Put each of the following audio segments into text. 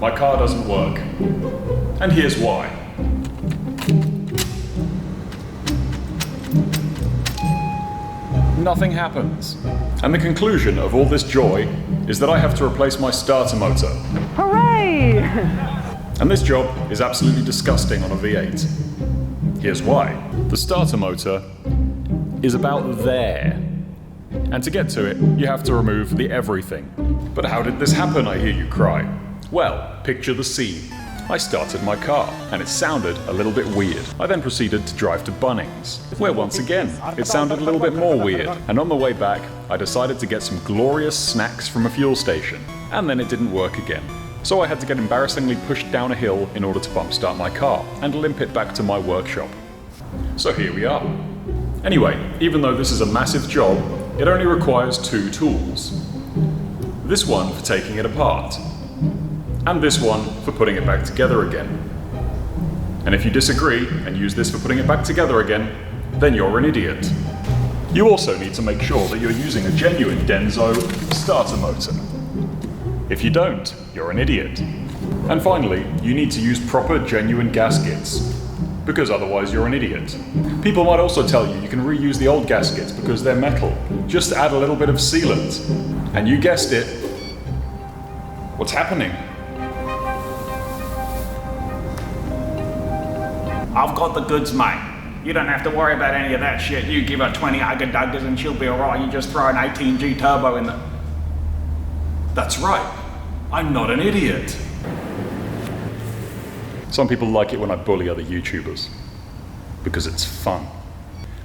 my car doesn't work. And here's why. Nothing happens. And the conclusion of all this joy is that I have to replace my starter motor. Hooray! And this job is absolutely disgusting on a V8. Here's why. The starter motor is about there. And to get to it, you have to remove the everything. But how did this happen, I hear you cry? Well, picture the scene. I started my car, and it sounded a little bit weird. I then proceeded to drive to Bunnings, where once again, it sounded a little bit more weird. And on the way back, I decided to get some glorious snacks from a fuel station. And then it didn't work again. So I had to get embarrassingly pushed down a hill in order to bump start my car, and limp it back to my workshop. So here we are. Anyway, even though this is a massive job, it only requires 2 tools. This one for taking it apart, and this one for putting it back together again. And if you disagree and use this for putting it back together again, then you're an idiot. You also need to make sure that you're using a genuine Denso starter motor. If you don't, you're an idiot. And finally, you need to use proper genuine gaskets, because otherwise you're an idiot. People might also tell you can reuse the old gaskets because they're metal. Just add a little bit of sealant. And you guessed it. What's happening? I've got the goods, mate. You don't have to worry about any of that shit. You give her 20 Ugga-Duggas and she'll be alright. You just throw an 18G turbo in the... That's right. I'm not an idiot. Some people like it when I bully other YouTubers. Because it's fun.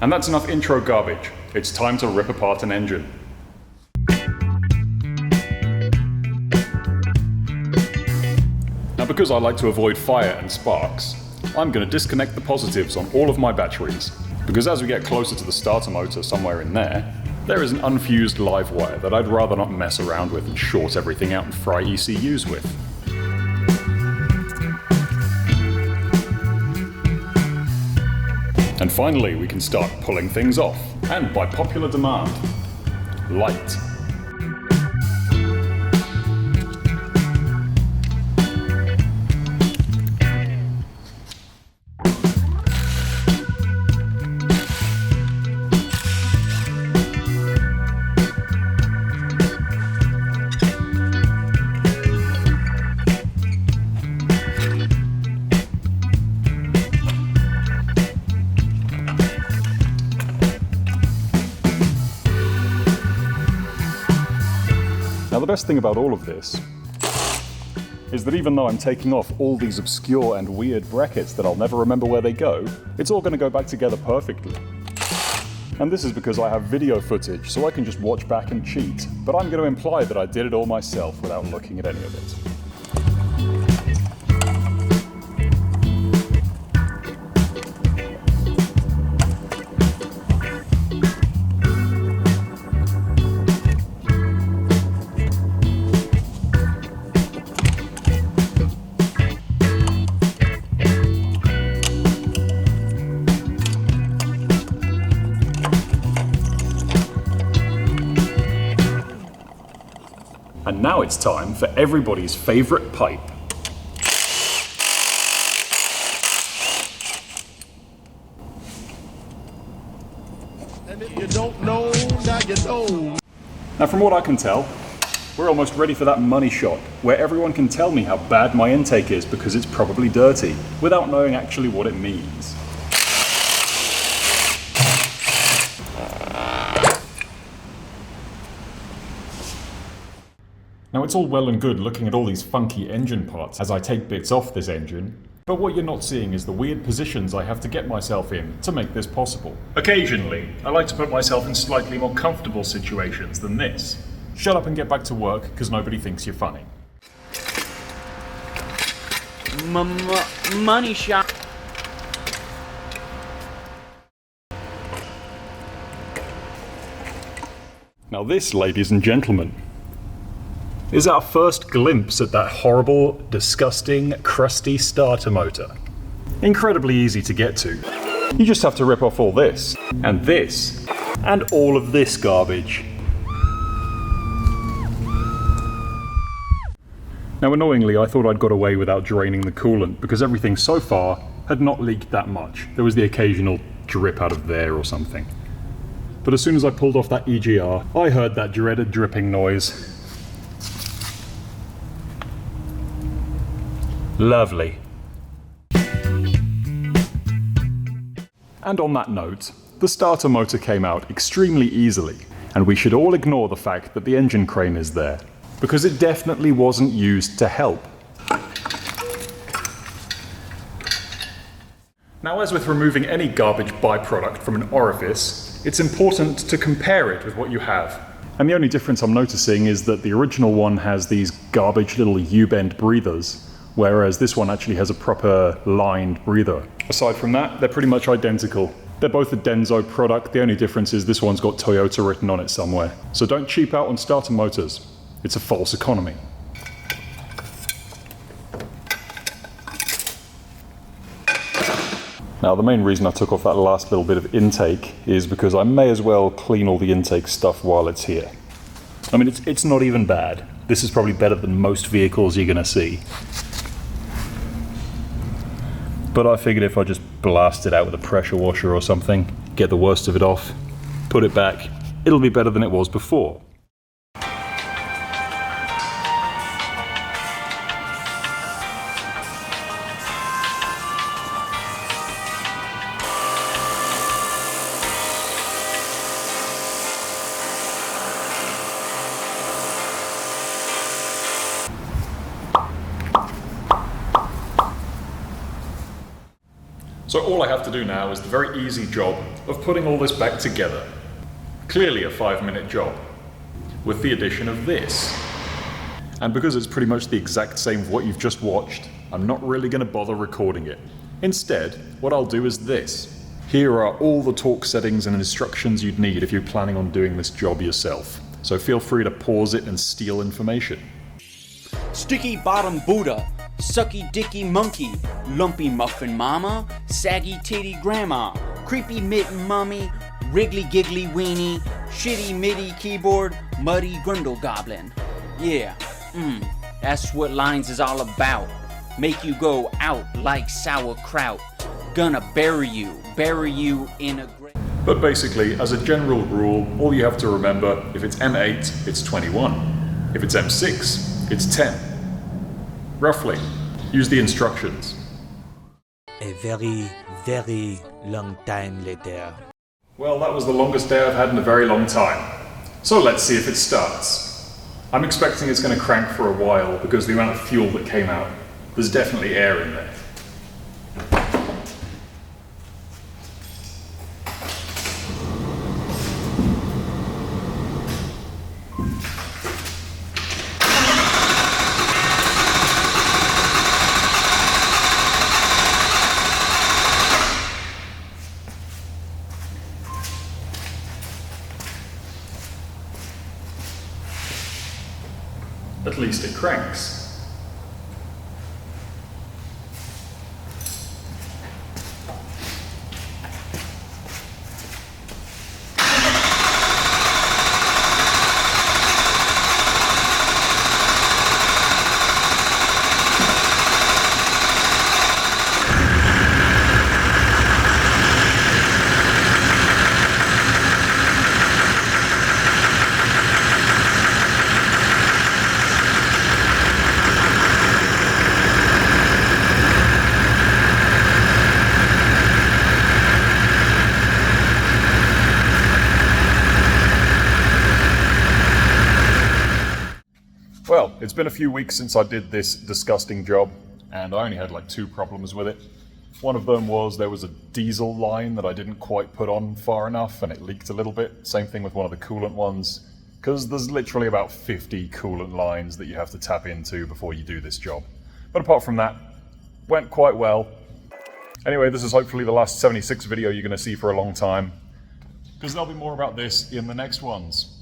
And that's enough intro garbage. It's time to rip apart an engine. Now, because I like to avoid fire and sparks, I'm going to disconnect the positives on all of my batteries, because as we get closer to the starter motor somewhere in there is an unfused live wire that I'd rather not mess around with and short everything out and fry ECUs with. And finally, we can start pulling things off, and by popular demand, light. Now the best thing about all of this is that even though I'm taking off all these obscure and weird brackets that I'll never remember where they go, it's all going to go back together perfectly. And this is because I have video footage, so I can just watch back and cheat, but I'm going to imply that I did it all myself without looking at any of it. And now it's time for everybody's favorite pipe. And if you don't know, now you know. Now from what I can tell, we're almost ready for that money shot, where everyone can tell me how bad my intake is because it's probably dirty, without knowing actually what it means. Now it's all well and good looking at all these funky engine parts as I take bits off this engine, but what you're not seeing is the weird positions I have to get myself in to make this possible. Occasionally, I like to put myself in slightly more comfortable situations than this. Shut up and get back to work, because nobody thinks you're funny. Money shot. Now this, ladies and gentlemen, is our first glimpse at that horrible, disgusting, crusty starter motor. Incredibly easy to get to. You just have to rip off all this, and all of this garbage. Now annoyingly, I thought I'd got away without draining the coolant because everything so far had not leaked that much. There was the occasional drip out of there or something. But as soon as I pulled off that EGR, I heard that dreaded dripping noise. Lovely. And on that note, the starter motor came out extremely easily, and we should all ignore the fact that the engine crane is there, because it definitely wasn't used to help. Now, as with removing any garbage byproduct from an orifice, it's important to compare it with what you have. And the only difference I'm noticing is that the original one has these garbage little U-bend breathers, whereas this one actually has a proper lined breather. Aside from that, they're pretty much identical. They're both a Denso product, the only difference is this one's got Toyota written on it somewhere. So don't cheap out on starter motors. It's a false economy. Now the main reason I took off that last little bit of intake is because I may as well clean all the intake stuff while it's here. I mean, it's not even bad. This is probably better than most vehicles you're gonna see. But I figured if I just blast it out with a pressure washer or something, get the worst of it off, put it back, it'll be better than it was before. So all I have to do now is the very easy job of putting all this back together. Clearly a 5-minute job, with the addition of this. And because it's pretty much the exact same of what you've just watched, I'm not really going to bother recording it. Instead, what I'll do is this. Here are all the torque settings and instructions you'd need if you're planning on doing this job yourself. So feel free to pause it and steal information. Sticky bottom Buddha, sucky dicky monkey, lumpy muffin mama, saggy titty grandma, creepy mitten mummy, wriggly giggly weenie, shitty MIDI keyboard, muddy grundle goblin. Yeah, that's what Lines is all about. Make you go out like sauerkraut. Gonna bury you in a grave. But basically, as a general rule, all you have to remember, if it's M8, it's 21. If it's M6, it's 10. Roughly. Use the instructions. A very, very long time later. Well, that was the longest day I've had in a very long time. So let's see if it starts. I'm expecting it's going to crank for a while because of the amount of fuel that came out. There's definitely air in there. At least it cranks. Well, it's been a few weeks since I did this disgusting job, and I only had like 2 problems with it. One of them was there was a diesel line that I didn't quite put on far enough and it leaked a little bit. Same thing with one of the coolant ones, because there's literally about 50 coolant lines that you have to tap into before you do this job. But apart from that, went quite well. Anyway, this is hopefully the last 76 video you're going to see for a long time, because there'll be more about this in the next ones.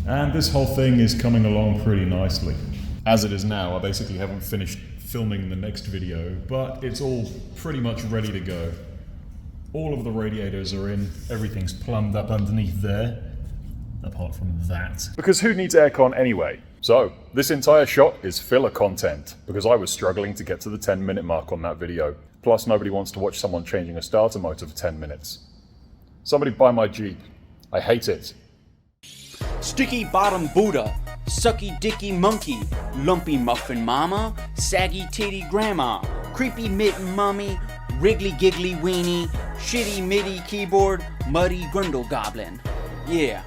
And this whole thing is coming along pretty nicely. As it is now, I basically haven't finished filming the next video, but it's all pretty much ready to go. All of the radiators are in, everything's plumbed up underneath there, apart from that. Because who needs aircon anyway? So, this entire shot is filler content, because I was struggling to get to the 10-minute mark on that video. Plus, nobody wants to watch someone changing a starter motor for 10 minutes. Somebody buy my Jeep. I hate it. Sticky bottom Buddha, sucky dicky monkey, lumpy muffin mama, saggy titty grandma, creepy mitten mummy, wriggly giggly weenie, shitty MIDI keyboard, muddy grundle goblin. Yeah,